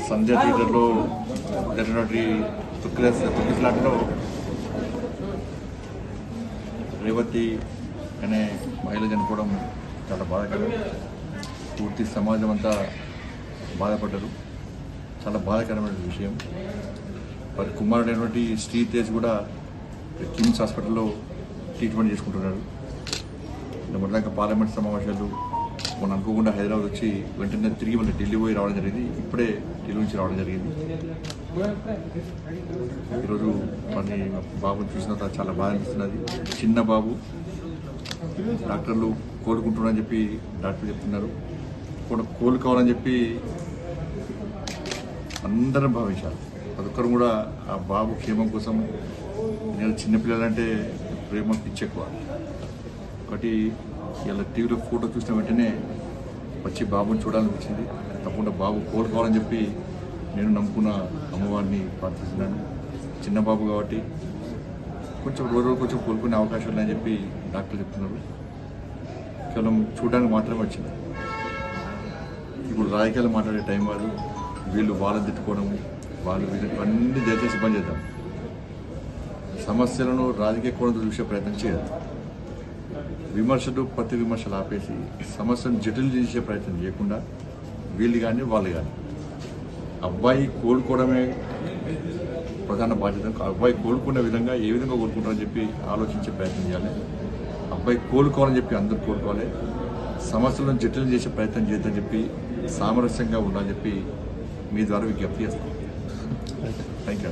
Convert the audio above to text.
సంజయ్ థియేటర్లో జరిగినటువంటి తొక్కిసలాటలో రేవతి అనే మహిళ చనిపోవడం చాలా బాధాకరం. పూర్తి సమాజం అంతా బాధపడ్డారు. చాలా బాధాకరమైన విషయం. వారి కుమారుడైనటువంటి శ్రీతేజ్ కూడా కిమ్స్ హాస్పిటల్లో ట్రీట్మెంట్ చేసుకుంటున్నాడు. మొదటిదాకా పార్లమెంట్ సమావేశాలు మొన్న అనుకోకుండా హైదరాబాద్ వచ్చి వెంటనే తిరిగి మళ్ళీ ఢిల్లీ పోయి రావడం జరిగింది. ఇప్పుడే ఢిల్లీ నుంచి రావడం జరిగింది. ఈరోజు మరి బాబుని చూసిన తర్వాత చాలా బాధ అనిపిస్తున్నది. చిన్న బాబు, డాక్టర్లు కోలుకుంటున్నారని చెప్పి డాక్టర్లు చెప్తున్నారు. కూడా కోలుకోవాలని చెప్పి అందరం భావించాలి. ప్రతి ఒక్కరు కూడా ఆ బాబు క్షేమం కోసం. నేను చిన్నపిల్లలంటే ప్రేమ పిచ్చెక్కువ. ఒకటి ఇలా టీవీలో ఫోటో చూసిన వెంటనే వచ్చి బాబుని చూడాలనిపించింది. తప్పకుండా బాబు కోలుకోవాలని చెప్పి నేను నమ్ముకున్న అమ్మవారిని ప్రార్థిస్తున్నాను. చిన్న బాబు కాబట్టి కొంచెం రోజు కొంచెం కోలుకునే అవకాశం ఉన్నాయని చెప్పి డాక్టర్లు చెప్తున్నారు. కేవలం చూడడానికి మాత్రమే వచ్చింది. ఇప్పుడు రాజకీయాలు మాట్లాడే టైం కాదు. వీళ్ళు వాళ్ళని తిట్టుకోవడం, వాళ్ళు వీళ్ళకి అన్ని దయచేసి బంద్ చేద్దాం. సమస్యలను రాజకీయ కోణంతో చూసే ప్రయత్నం చేయదు. విమర్శలు ప్రతి విమర్శలు ఆపేసి సమస్యను జటిలు చేసే ప్రయత్నం చేయకుండా వీళ్ళు కానీ వాళ్ళు కానీ అబ్బాయి కోలుకోవడమే ప్రధాన బాధ్యత. అబ్బాయి కోలుకునే విధంగా ఏ విధంగా కోలుకుంటారని చెప్పి ఆలోచించే ప్రయత్నం చేయాలి. అబ్బాయి కోలుకోవాలని చెప్పి అందరూ కోలుకోవాలి. సమస్యలను జటిలు చేసే ప్రయత్నం చేయొద్దని చెప్పి సామరస్యంగా ఉండాలని చెప్పి మీ ద్వారా విజ్ఞప్తి చేస్తాం. Thank you.